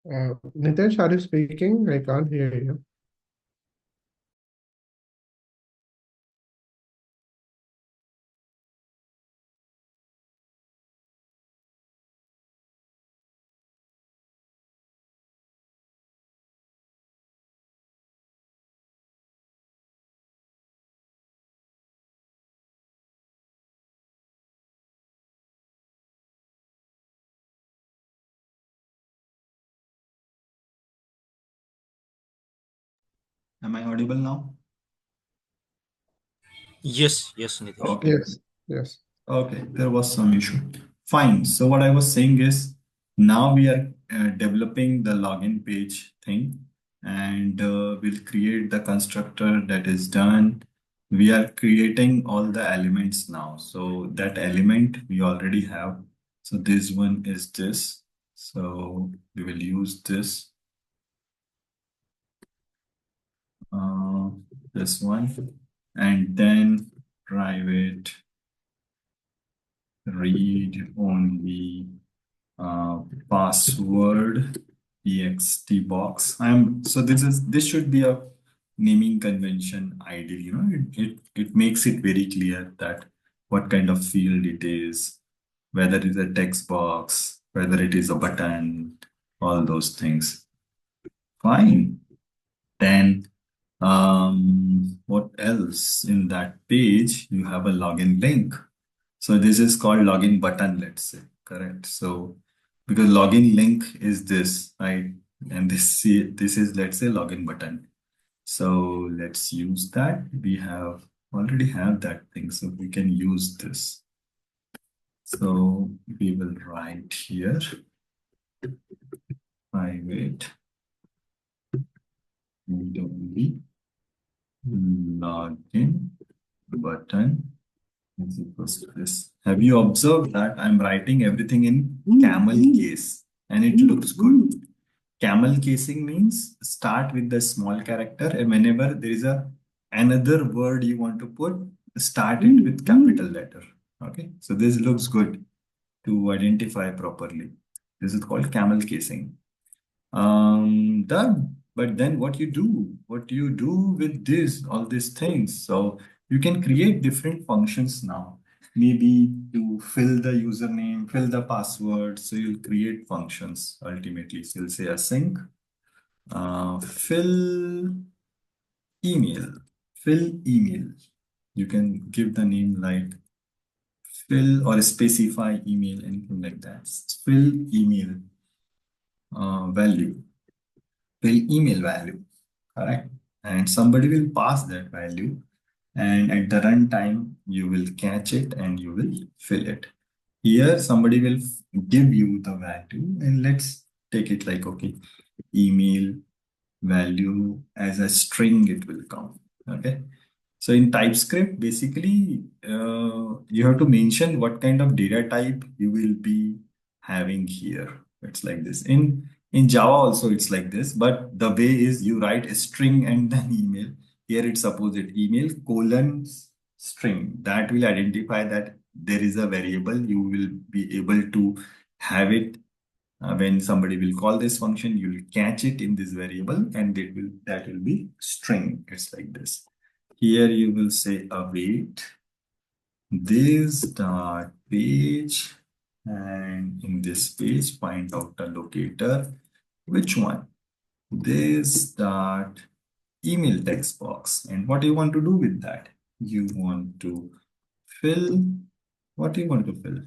Nitesh, are you speaking? I can't hear you. Am I audible now? Yes, Nitish. Okay. Yes, yes. Okay, there was some issue. Fine. So what I was saying is now we are developing the login page thing and we'll create the constructor that is done. We are creating all the elements now. So that element we already have. So this one is this. So we will use this, uh, this one, and then private read only uh, password ext box. So this should be a naming convention ideal. It makes it very clear that what kind of field it is, whether it is a text box, whether it is a button, all those things. Fine. Then what else in that page? You have a login link. So this is called login button, let's say, correct? So because login link is this, right? And this is, let's say, login button. So let's use that. We have already have that thing, so we can use this. So we will write here private read only login button is equals to this. Have you observed that I'm writing everything in camel case and it looks good? Camel casing means start with the small character and whenever there is a another word you want to put, start it with capital letter. Okay, so this looks good to identify properly. This is called camel casing. Done. But then what do you do with this, all these things? So you can create different functions now. Maybe to fill the username, fill the password. So you'll create functions ultimately. So you'll say async, fill email, fill email. You can give the name like fill or specify email, anything like that. Fill email value, fill email value. Correct. And somebody will pass that value. And at the runtime, you will catch it and you will fill it. Here, somebody will give you the value. And let's take it like, okay, email value as a string, it will come. Okay. So in TypeScript, basically, you have to mention what kind of data type you will be having here. It's like this. In Java also, it's like this. But the way is you write a string and then email. Here it's opposite email colon string. That will identify that there is a variable. You will be able to have it when somebody will call this function. You will catch it in this variable, and that will be string. It's like this. Here you will say await this dot page, and in this page find out the locator. Which one? This dot email text box. And what do you want to do with that? You want to fill what you want to fill.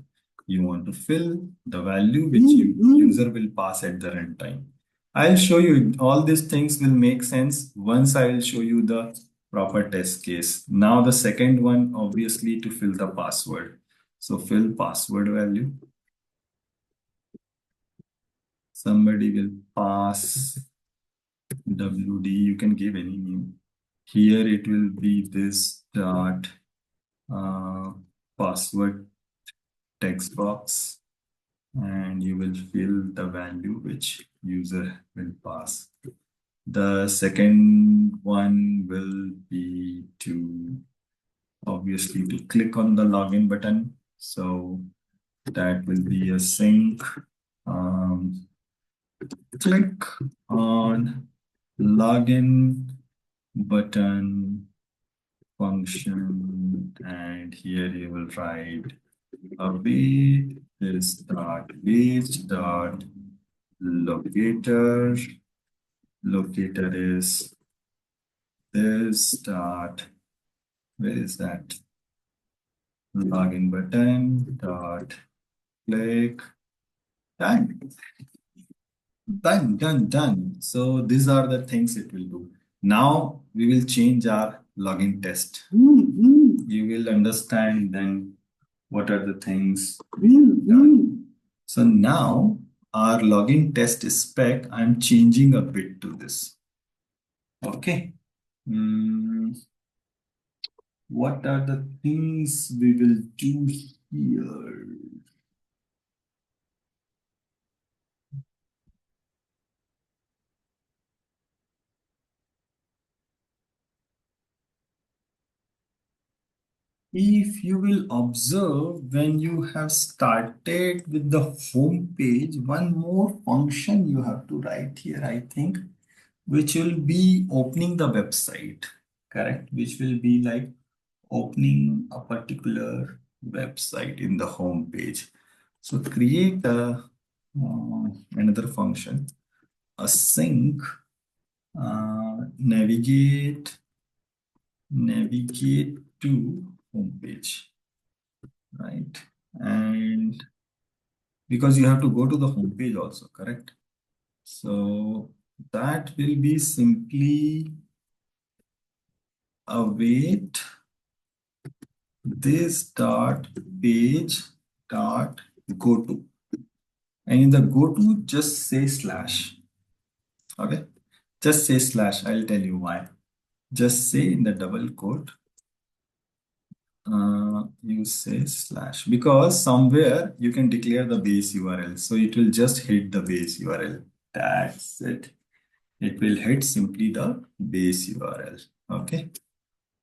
You want to fill the value which user will pass at the runtime. I'll show you all these things will make sense once I will show you the proper test case. Now the second one, obviously to fill the password. So fill password value. Somebody will pass WD. You can give any name. Here it will be this dot password text box, and you will fill the value which user will pass. The second one will be to obviously to click on the login button. So that will be a sync. Um, Click on login button function, and here you will write await is dot page dot locator. Locator is this dot, where is that? Login button dot click. Done. Done. So these are the things it will do. Now we will change our login test. You will understand then what are the things done. So now our login test spec, I'm changing a bit to this. Okay. What are the things we will do here? If you will observe, when you have started with the home page, one more function you have to write here, I think, which will be opening the website, correct? Which will be like opening a particular website in the home page. So create another function, async navigate to home page, right? And because you have to go to the home page also, correct? So that will be simply await this dot page dot go to, and in the go to just say slash. Okay, just say slash. I'll tell you why. Just say in the double quote, you say slash, because somewhere you can declare the base URL. So it will just hit the base URL. That's it. It will hit simply the base URL. Okay.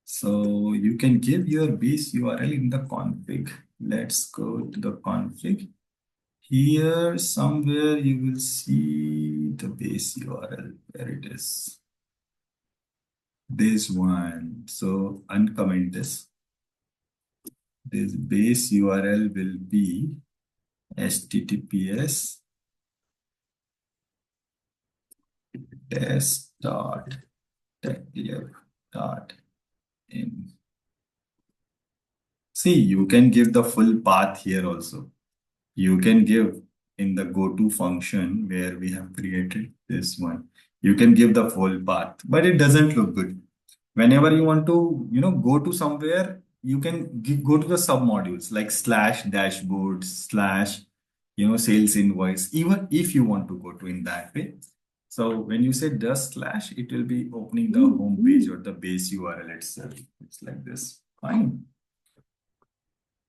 So you can give your base URL in the config. Let's go to the config. Here somewhere you will see the base URL. There it is. This one. So uncomment this. This base URL will be https test.techlib.in. See, you can give the full path here also. You can give in the go-to function where we have created this one. You can give the full path, but it doesn't look good. Whenever you want to, go to somewhere, you can go to the submodules like slash dashboard, slash, sales invoice, even if you want to go to in that way. So when you say just slash, it will be opening the home page or the base URL itself. It's like this. Fine.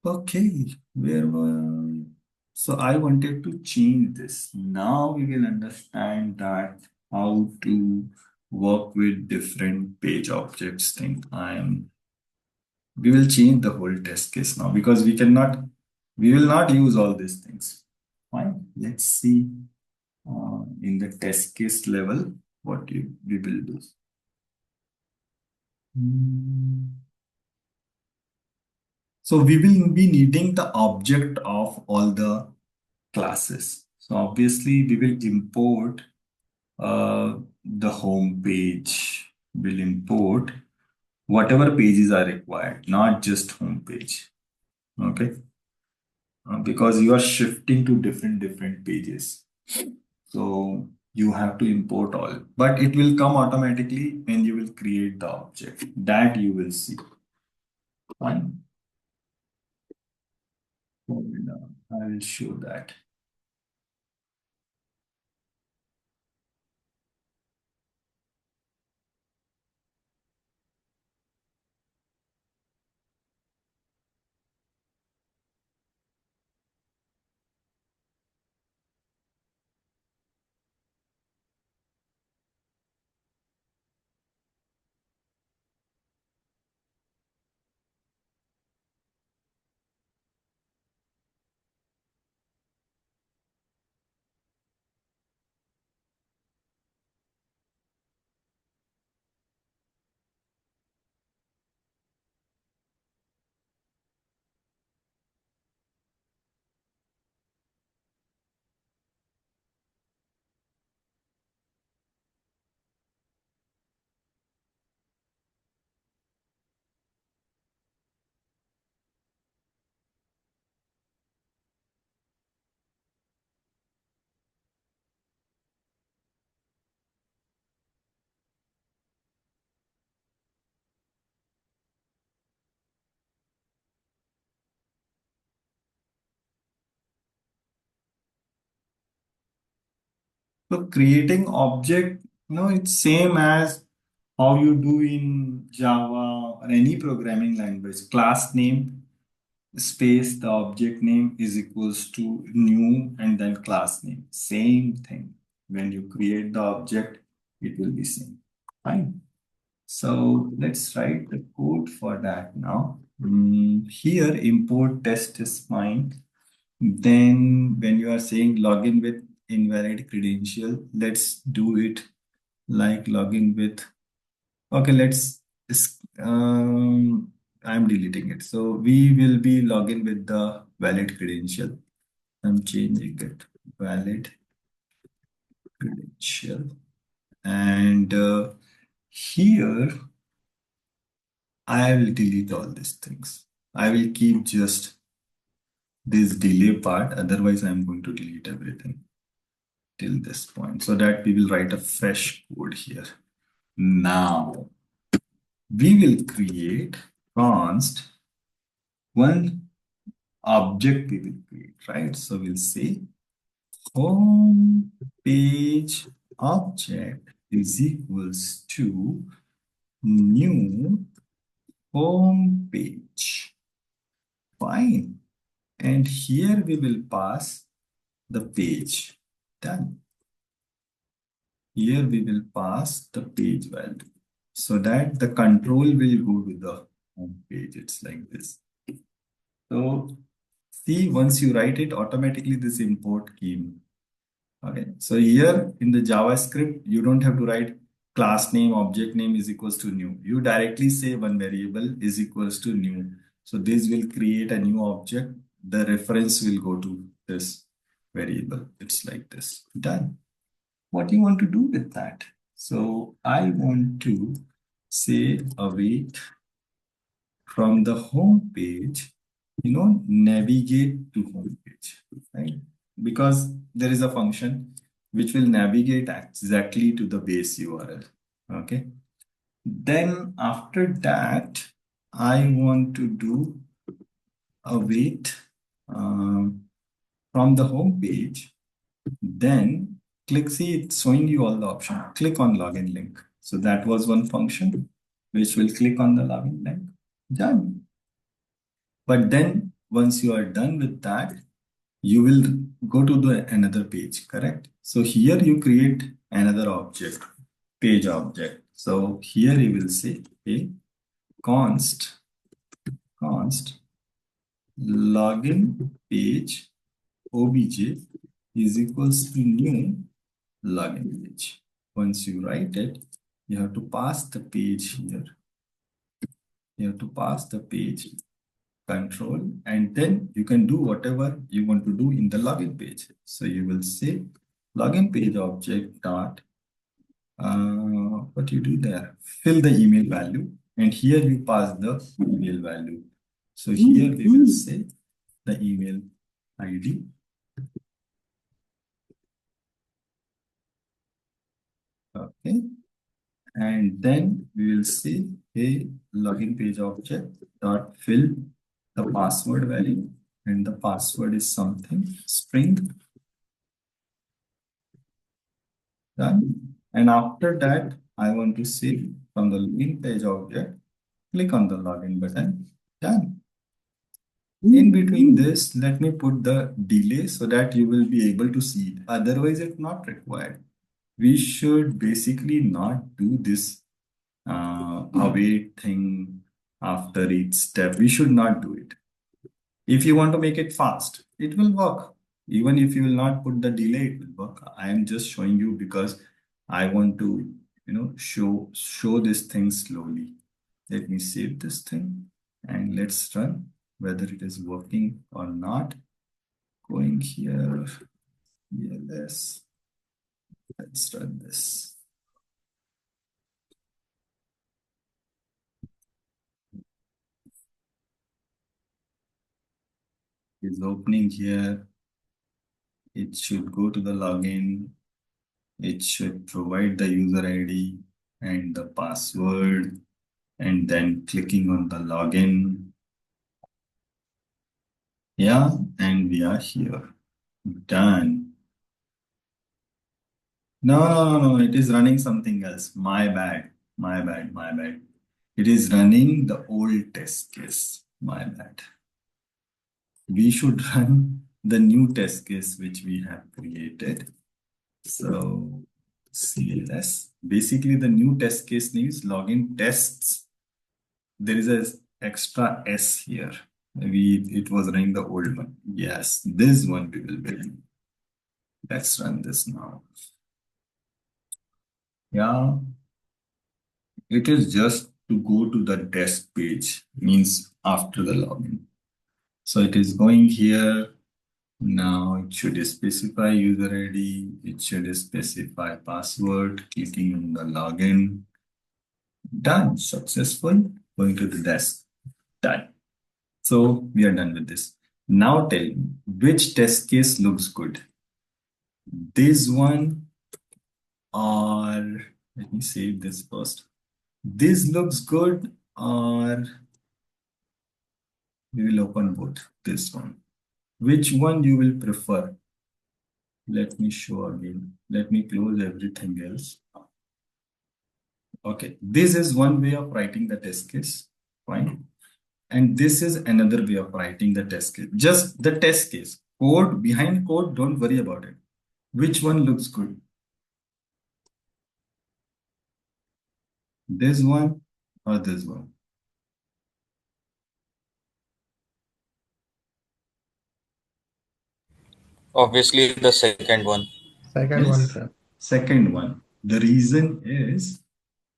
Okay, where were so I wanted to change this. Now we will understand that how to work with different page objects thing. We will change the whole test case now because we will not use all these things. Fine. Let's see in the test case level what we will do. Hmm. So we will be needing the object of all the classes. So obviously we will import the home page. We'll import whatever pages are required, not just home page. Okay. Because you are shifting to different pages. So you have to import all, but it will come automatically when you will create the object that you will see. Fine. I will show that. So creating object, it's same as how you do in Java or any programming language. Class name space the object name is equals to new and then class name. Same thing. When you create the object, it will be same. Fine. So let's write the code for that now. Here import test is fine. Then when you are saying login with invalid credential, let's do it like login with, okay, I'm deleting it. So we will be login with the valid credential. I'm changing it, valid credential. And here I will delete all these things. I will keep just this delay part. Otherwise, I'm going to delete everything till this point so that we will write a fresh code here. Now, we will create const one object we will create, right? So we'll say home page object is equals to new home page. Fine. And here we will pass the page. Done. Here we will pass the page value so that the control will go to the home page. It's like this. So see, once you write it, automatically this import came. Okay. So here in the JavaScript, you don't have to write class name, object name is equals to new. You directly say one variable is equals to new. So this will create a new object. The reference will go to this variable. It's like this. Done. What do you want to do with that? So I want to say await from the home page, navigate to home page, right? Because there is a function which will navigate exactly to the base URL. Okay. Then after that, I want to do await from the home page. Then click, see, it's showing you all the options. Click on login link. So that was one function which will click on the login link. Done. But then once you are done with that, you will go to the another page, correct? So here you create another object, page object. So here you will say a const login page obj is equals to new login page. Once you write it, you have to pass the page here. You have to pass the page control, and then you can do whatever you want to do in the login page. So you will say login page object dot what you do there, fill the email value, and here you pass the email value. So here we will say the email ID. Okay. And then we will say a login page object dot fill the password value, and the password is something string. Done. And after that, I want to say from the login page object, click on the login button. Done. In between this, let me put the delay so that you will be able to see it. Otherwise, it's not required. We should basically not do this await thing after each step. We should not do it. If you want to make it fast, it will work. Even if you will not put the delay, it will work. I am just showing you because I want to, show this thing slowly. Let me save this thing and let's run whether it is working or not. Going here, ELS. Let's run this. It's opening here. It should go to the login. It should provide the user ID and the password, and then clicking on the login. Yeah, and we are here. Done. No, no, no, no. It is running something else. My bad. My bad. My bad. It is running the old test case. My bad. We should run the new test case which we have created. So CLS. Basically, the new test case needs login tests. There is a extra S here. Maybe it was running the old one. Yes, this one we will be running. Let's run this now. Yeah, it is just to go to the desk page, means after the login. So it is going here. Now it should specify user ID. It should specify password. Clicking on the login. Done. Successful. Going to the desk. Done. So we are done with this. Now tell me which test case looks good. This one, or let me save this first. This looks good, or we will open both. This one. Which one you will prefer? Let me show again. Let me close everything else. Okay, this is one way of writing the test case. Fine. And this is another way of writing the test case. Just the test case. Code, behind code, don't worry about it. Which one looks good? This one or this one? Obviously, the second one. Second one, Yes, sir. second one. The reason is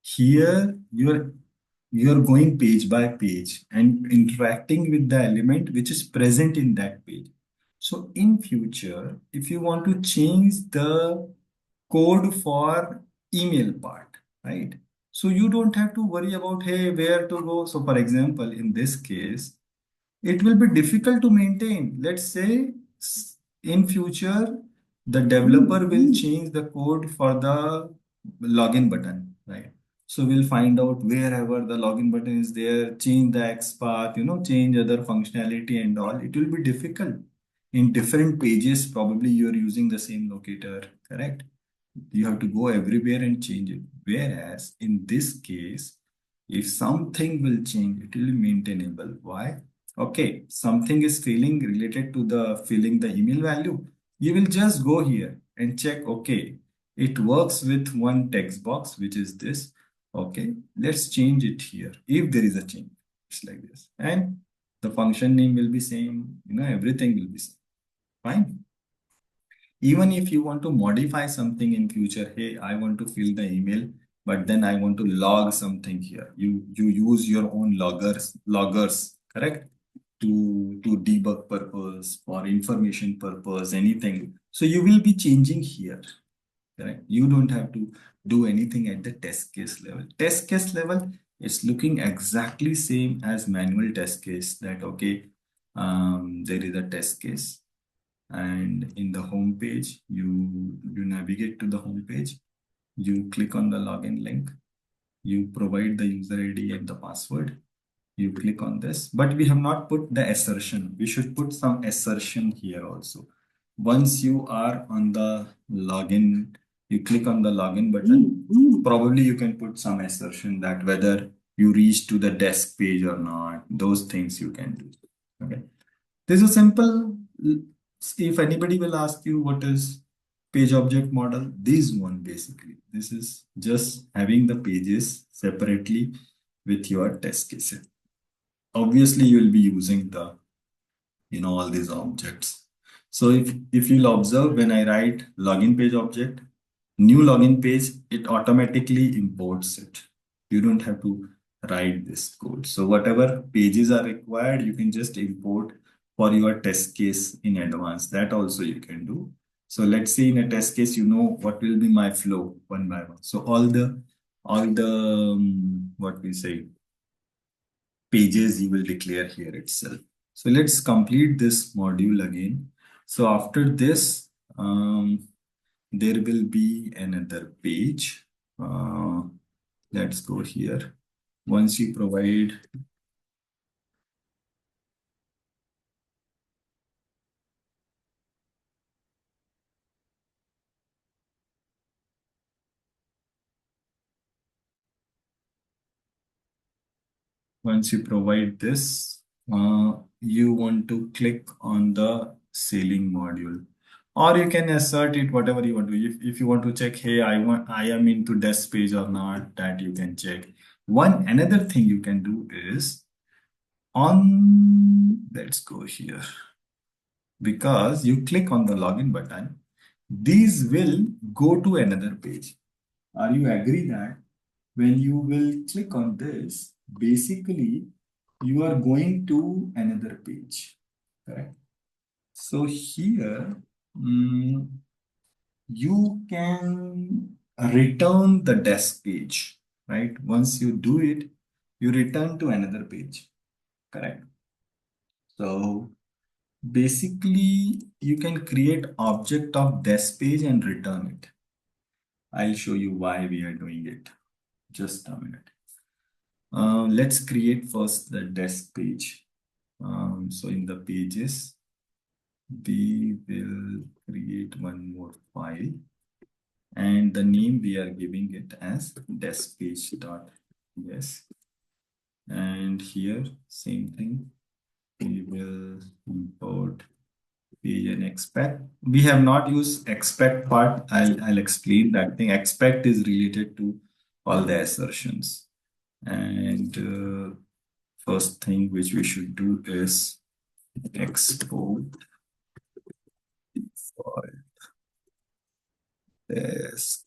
here you're going page by page and interacting with the element which is present in that page. So in future, if you want to change the code for email part, right? So you don't have to worry about, hey, where to go. So for example, in this case, it will be difficult to maintain. Let's say in future, the developer will change the code for the login button, right? So we'll find out wherever the login button is there, change the XPath, change other functionality and all. It will be difficult. In different pages, probably you're using the same locator, correct? You have to go everywhere and change it. Whereas in this case, if something will change, it will be maintainable. Why? Okay, something is failing related to the filling the email value. You will just go here and check, okay, it works with one text box, which is this. Okay, let's change it here. If there is a change, it's like this. And the function name will be same, everything will be same. Fine. Even if you want to modify something in future, hey, I want to fill the email, but then I want to log something here. You use your own loggers, correct? To debug purpose or information purpose, anything. So you will be changing here, correct? You don't have to do anything at the test case level. Test case level is looking exactly same as manual test case that, okay, there is a test case and in the home page you navigate to the home page, you click on the login link, you provide the user ID and the password, you click on this, but we have not put the assertion. We should put some assertion here also. Once you are on the login, you click on the login button, probably you can put some assertion that whether you reach to the desk page or not, those things you can do. Okay, this is simple. If anybody will ask you what is page object model, this one basically. This is just having the pages separately with your test cases. Obviously, you will be using the, all these objects. So if you'll observe when I write login page object, new login page, it automatically imports it. You don't have to write this code. So whatever pages are required, you can just import for your test case in advance. That also you can do. So let's say in a test case, you know what will be my flow one by one. So all the what we say pages you will declare here itself. So let's complete this module again. So after this, there will be another page. Let's go here. Once you provide, Once you provide this, you want to click on the sailing module, or you can assert it whatever you want to. If you want to check, hey, I am into desk page or not, that you can check. One another thing you can do is let's go here, because you click on the login button, these will go to another page. Are you agree that when you will click on this, basically you are going to another page, correct? So here, you can return the desk page, right? Once you do it, you return to another page, correct? So basically, you can create object of desk page and return it. I'll show you why we are doing it. Just a minute. Let's create first the desk page. So in the pages, we will create one more file, and the name we are giving it as desk page dot. Yes. And here, same thing. We will import page and expect. We have not used expect part. I'll explain that thing. Expect is related to all the assertions. And first thing which we should do is export for desk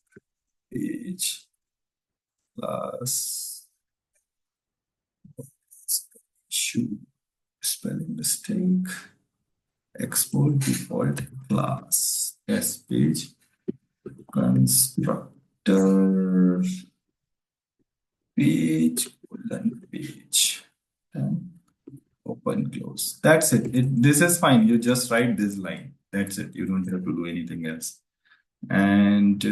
page class should spelling mistake. Export default class desk page constructor page page and open close. That's it. This is fine. You just write this line. That's it. You don't have to do anything else. And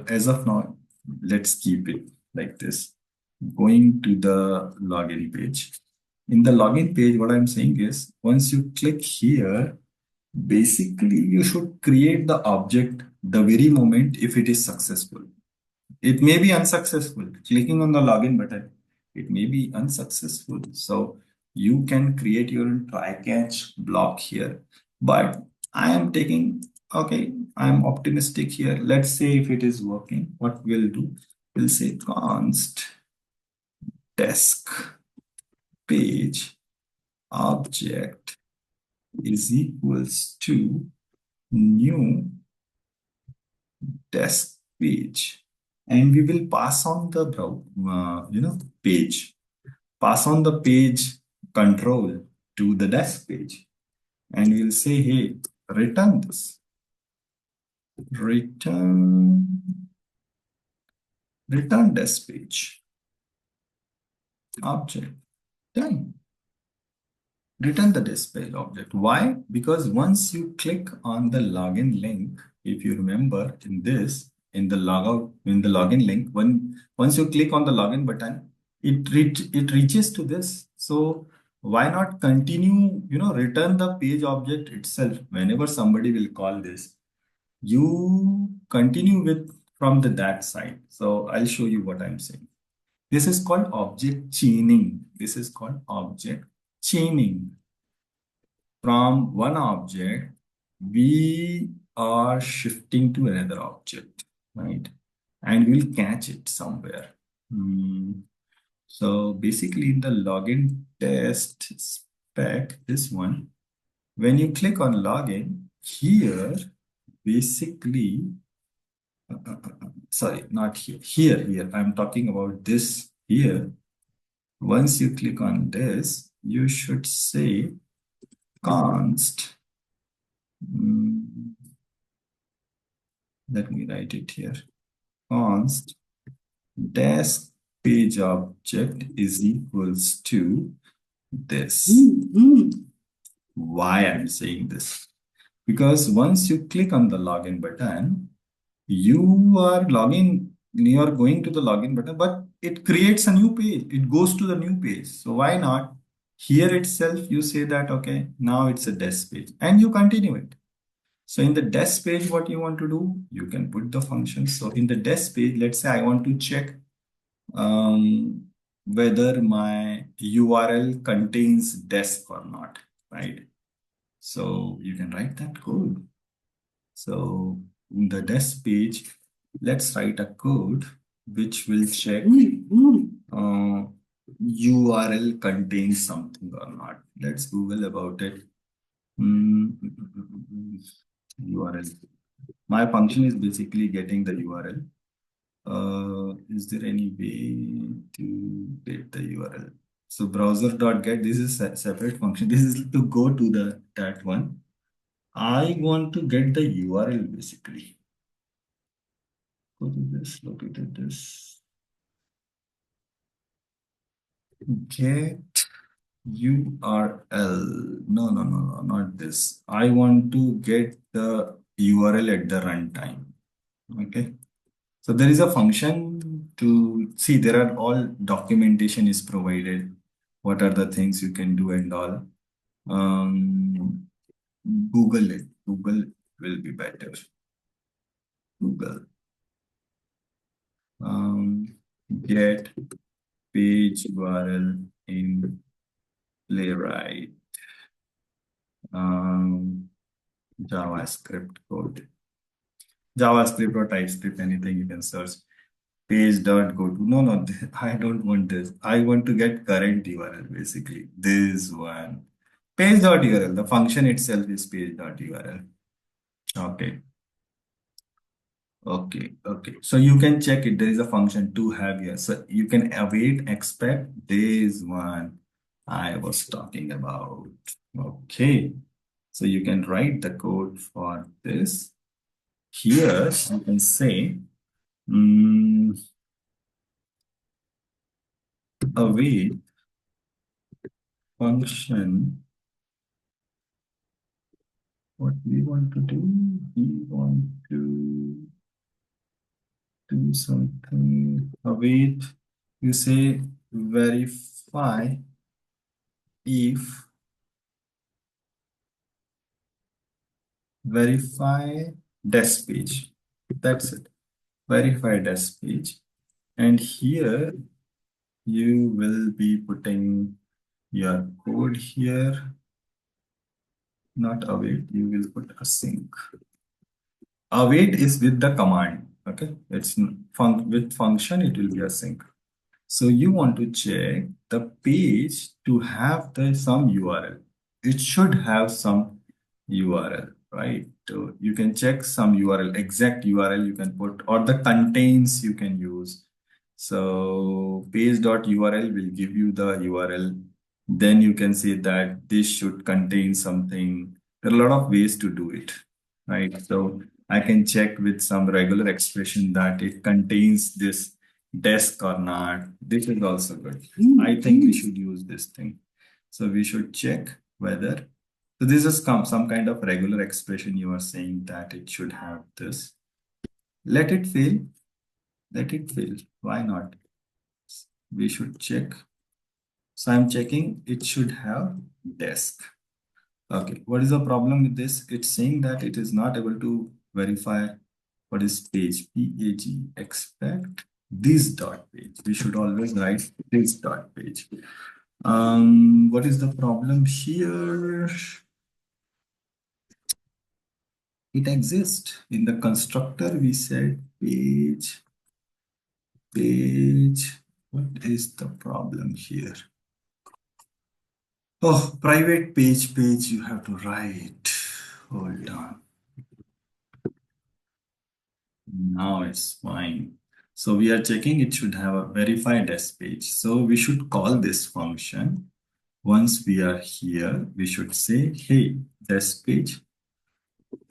as of now, let's keep it like this. Going to the login page. In the login page, what I'm saying is, once you click here, basically you should create the object the very moment if it is successful. It may be unsuccessful. Clicking on the login button, it may be unsuccessful. So you can create your own try catch block here. But I am taking, okay, I'm optimistic here. Let's say if it is working, what we'll do, we'll say const desk page object is equals to new desk page, and we will pass on the page, pass on the page control to the desk page, and we'll say, hey, return this, return desk page object. Done. Return the display object. Why? Because once you click on the login link, if you remember in this, in the logout, in the login link, once you click on the login button, it reaches to this. So why not continue, return the page object itself whenever somebody will call this. You continue with from that side. So I'll show you what I'm saying. This is called object chaining. This is called object chaining. From one object, we are shifting to another object, right? And we'll catch it somewhere. So basically in the login test spec, this one, when you click on login, here, basically, sorry, not here, here, I'm talking about this here. Once you click on this, you should say const, let me write it here, const desk page object is equals to this. Why I'm saying this? Because once you click on the login button, you are going to the login button, but it creates a new page. It goes to the new page. So why not? Here itself, you say that, okay, now it's a desk page, and you continue it. So in the desk page, what you want to do, you can put the function. So in the desk page, let's say I want to check whether my URL contains desk or not, right? So you can write that code. So in the desk page, let's write a code which will check URL contains something or not. Let's Google about it. URL. My function is basically getting the URL. Is there any way to get the URL? So browser.get, this is a separate function. This is to go to that one. I want to get the URL basically. Go to this, locate this. Get URL. No, not this. I want to get the URL at the runtime. Okay. So there is a function to see, there are all documentation is provided. What are the things you can do and all. Google it. Google will be better. Google. Get page URL in Playwright. JavaScript code. JavaScript or TypeScript, anything you can search. Page.go to. No, I don't want this. I want to get current URL basically. This one. Page.url. The function itself is page.url. Okay. Okay. So you can check it. There is a function to have here. So you can await, expect this one I was talking about. Okay. So you can write the code for this. Here you can say await function. What we want to do? We want to do something. Await. You say verify if verify desk page. That's it. Verify desk page. And here you will be putting your code here. Not await, you will put async. Await is with the command. Okay, it's with function, it will be async. So you want to check the page to have some URL. It should have some URL, right? So you can check some URL, exact URL you can put, or the contains you can use. So page.url will give you the URL. Then you can say that this should contain something. There are a lot of ways to do it, right? So I can check with some regular expression that it contains this desk or not. This is also good. I think we should use this thing. So we should check whether, so this is some kind of regular expression you are saying that it should have this. Let it fail. Let it fail. Why not? We should check. So I'm checking it should have desk. Okay, what is the problem with this? It's saying that it is not able to verify what is page, PAG, expect this dot page. We should always write this dot page. What is the problem here? It exists in the constructor. We said page. What is the problem here? Oh, private page you have to write. Hold on. Now it's fine. So we are checking it should have a verified desk page. So we should call this function. Once we are here, we should say, hey, desk page.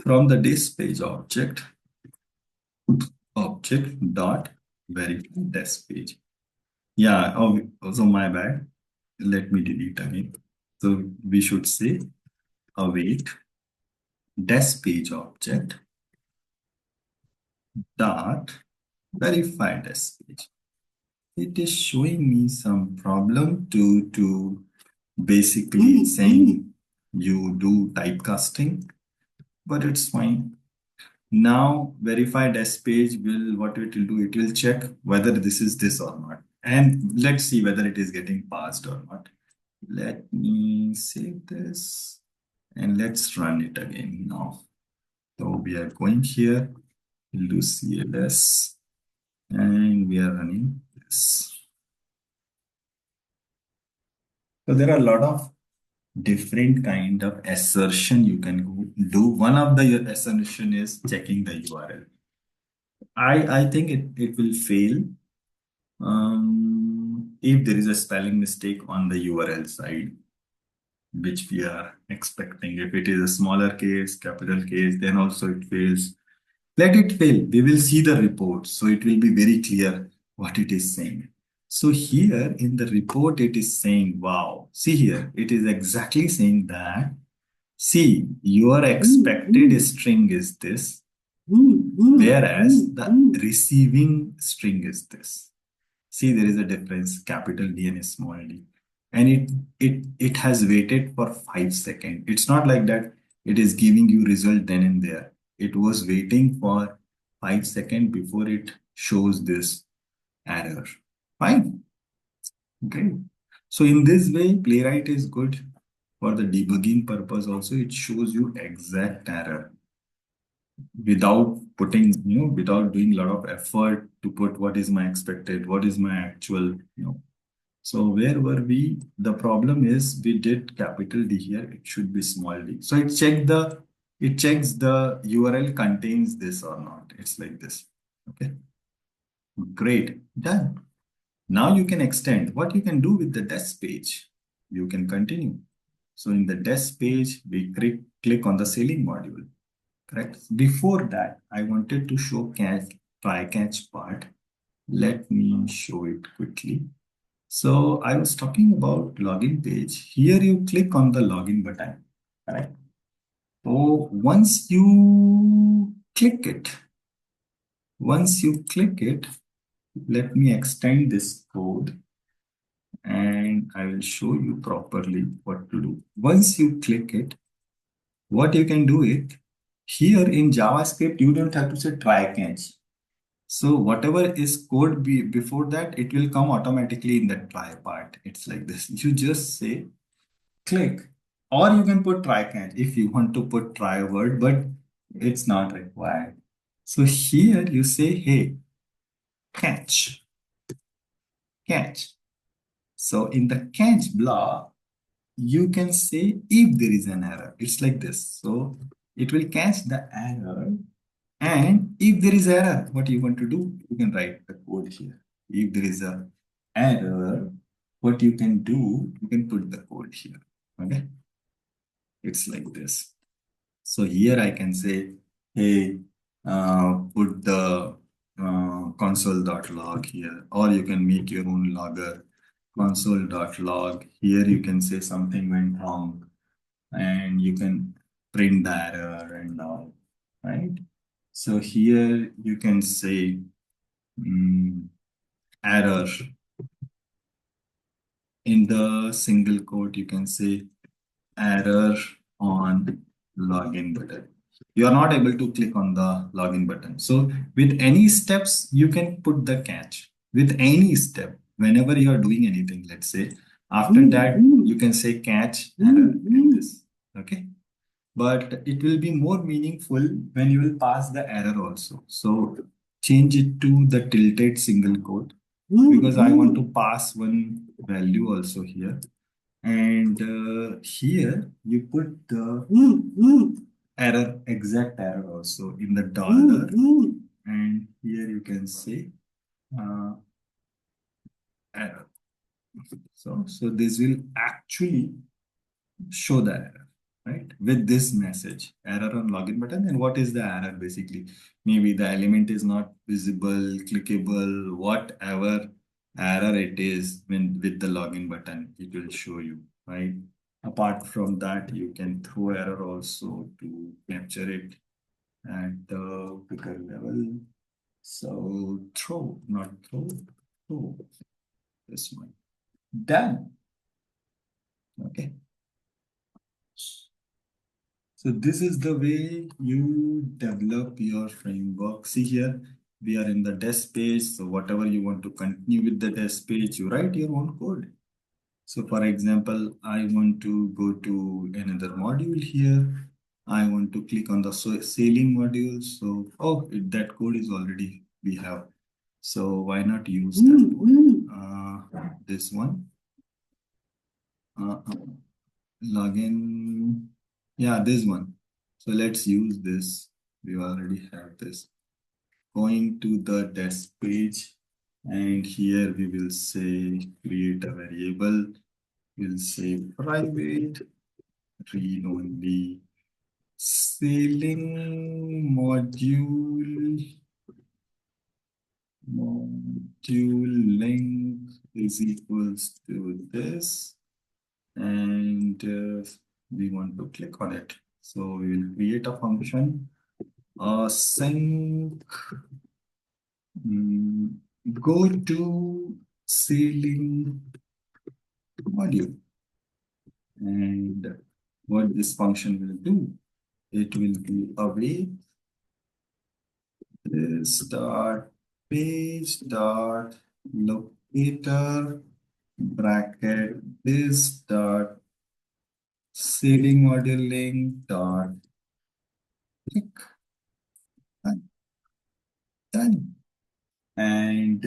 From the desk page object dot verify desk page. Yeah, also my bad. Let me delete again. So we should say await desk page object dot verify desk page. It is showing me some problem to basically saying you do typecasting, but it's fine. Now verify desk page will, what it will do, it will check whether this is this or not. And let's see whether it is getting passed or not. Let me save this and let's run it again now. So we are going here, we'll do CLS and we are running this. So there are a lot of different kind of assertion you can do. One of the assertion is checking the URL. I think it will fail if there is a spelling mistake on the URL side, which we are expecting. If it is a smaller case, capital case, then also it fails. Let it fail. We will see the report. So it will be very clear what it is saying. So here in the report, it is saying, wow, see here, it is exactly saying that, see, your expected string is this, whereas the receiving string is this. See, there is a difference, capital D and small d. And it has waited for 5 seconds. It's not like that it is giving you result then and there. It was waiting for 5 seconds before it shows this error. Fine. Great. So in this way, Playwright is good for the debugging purpose also. It shows you exact error without putting, without doing a lot of effort to put what is my expected, what is my actual. So where were we? The problem is we did capital D here. It should be small d. So it checks the URL contains this or not. It's like this. Okay. Great. Done. Now you can extend. What you can do with the desk page? You can continue. So in the desk page, we click on the sailing module. Correct. Before that, I wanted to show try catch part. Let me show it quickly. So I was talking about login page. Here you click on the login button. Correct. So once you click it, let me extend this code and I will show you properly what to do. Once you click it, what you can do it here in JavaScript, you don't have to say try catch. So whatever is code before that, it will come automatically in the try part. It's like this. You just say click, or you can put try catch if you want to put try word, but it's not required. So here you say, hey, catch. So in the catch block, you can say if there is an error. It's like this. So it will catch the error. And if there is error, what you want to do, you can write the code here. If there is a error, what you can do, you can put the code here. Okay. It's like this. So here I can say, hey, put the console.log here, or you can make your own logger, console.log. Here you can say something went wrong and you can print the error and all, right? So here you can say error. In the single quote, you can say error on login button. You are not able to click on the login button. So with any steps, you can put the catch. With any step, whenever you are doing anything, let's say, after that, you can say catch error like this. Okay. But it will be more meaningful when you will pass the error also. So change it to the tilted single quote because I want to pass one value also here. And here you put the error, exact error also in the dollar. And here you can say error. So this will actually show the error, right? With this message, error on login button. And what is the error basically? Maybe the element is not visible, clickable, whatever error it is when with the login button, it will show you, right? Apart from that, you can throw error also to capture it at the bigger level. So throw, not throw, throw. This one. Done. Okay. So this is the way you develop your framework. See here, we are in the desk page. So whatever you want to continue with the desk page, you write your own code. So for example, I want to go to another module here. I want to click on the sailing module. So, that code is already we have. So why not use that code? This one. Login. Yeah, this one. So let's use this. We already have this. Going to the desk page, and here we will say create a variable. We'll say private read only sailing module length is equals to this, and we want to click on it. So we will create a function sync go to sailing module, and what this function will do, it will be await this dot page dot locator bracket this dot sailing modeling dot click. Done. And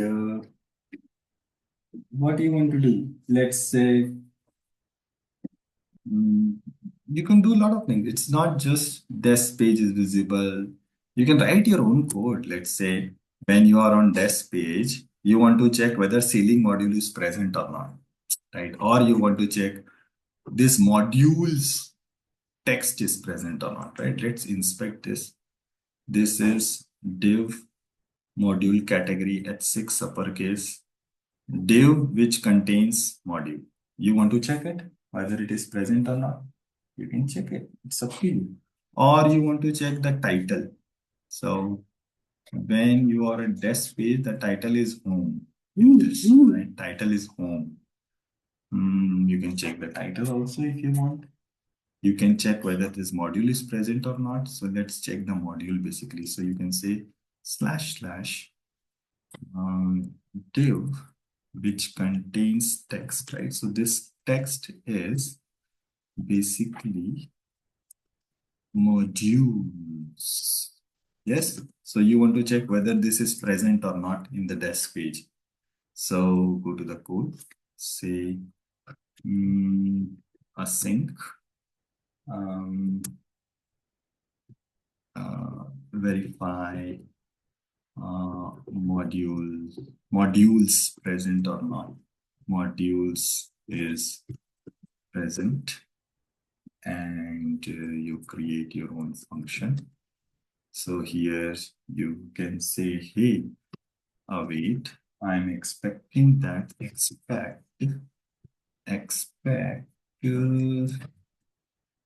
what do you want to do? Let's say you can do a lot of things. It's not just desk page is visible. You can write your own code. Let's say when you are on desk page, you want to check whether ceiling module is present or not, right? Or you want to check this module's text is present or not, right? Let's inspect this. This is div module category H6 uppercase, div which contains module. You want to check it, whether it is present or not. You can check it. It's up to you. Or you want to check the title. So when you are at desk page, the title is home. Right? Title is home. You can check the title also if you want. You can check whether this module is present or not. So let's check the module basically. So you can say / div which contains text, right? So this text is basically modules. Yes. So you want to check whether this is present or not in the desk page. So go to the code, say async verify modules present or not. Modules is present, and you create your own function. So here you can say, hey, await, I'm expecting that expect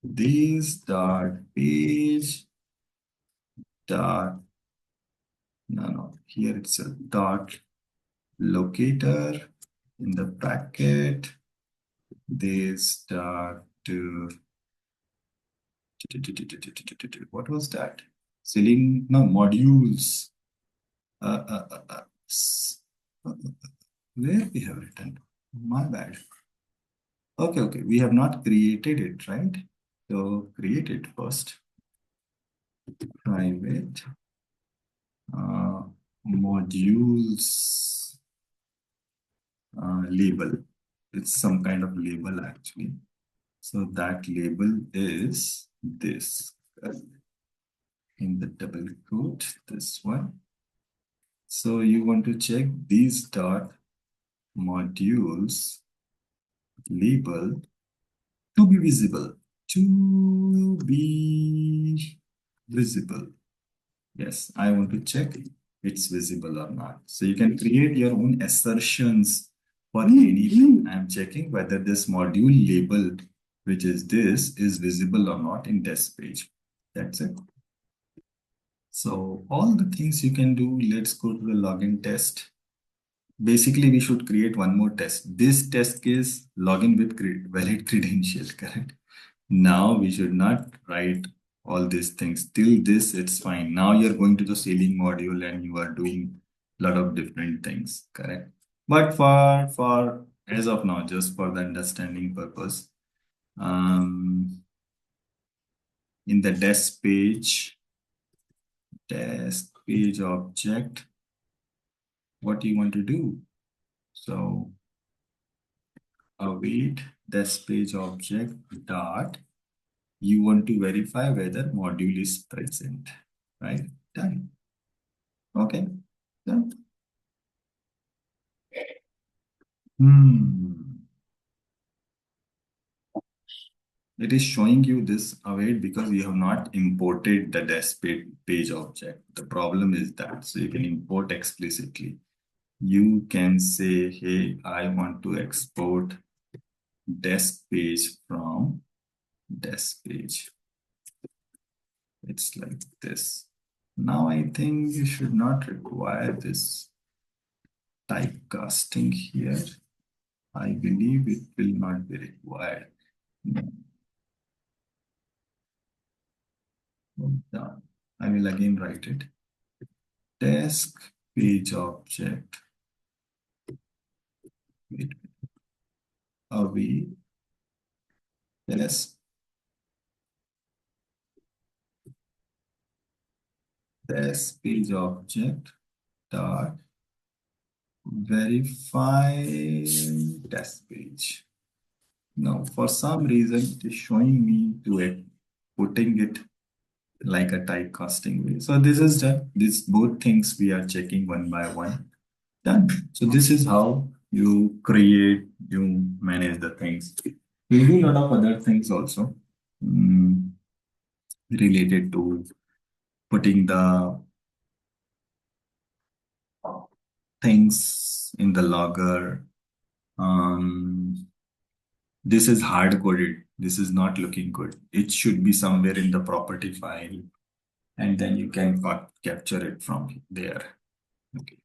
this dot page dot no, here it's a dot locator in the bracket this dot what was that? Ceiling, no, modules. Where we have written? My bad. Okay, we have not created it, right? So create it first. Private modules label. It's some kind of label actually. So that label is this. In the double quote, this one. So you want to check these dot modules label to be visible. To be visible. Yes, I want to check it's visible or not. So you can create your own assertions for anything. I'm checking whether this module label, which is this, is visible or not in desk page. That's it. So all the things you can do, let's go to the login test. Basically, we should create one more test. This test is login with valid credential, correct? Now we should not write all these things. Till this, it's fine. Now you're going to the ceiling module and you are doing a lot of different things, correct? But for as of now, just for the understanding purpose, in the desk page object, what do you want to do? So await desk page object dot, you want to verify whether module is present, right? Done. Okay, done. It is showing you this await because you have not imported the desk page object. The problem is that, so you can import explicitly. You can say, hey, I want to export desk page from desk page. It's like this. Now I think you should not require this typecasting here. I believe it will not be required. Done. I will again write it. Desk page object. Wait. Away. Desk. Desk page object dot verify desk page. Now, for some reason, it is showing me to it, putting it like a typecasting way. So this is done. These both things we are checking one by one. Done. So this is how you create, you manage the things. We do a lot of other things also related to putting the things in the logger. This is hard coded. This is not looking good. It should be somewhere in the property file, and then you can capture it from there. Okay.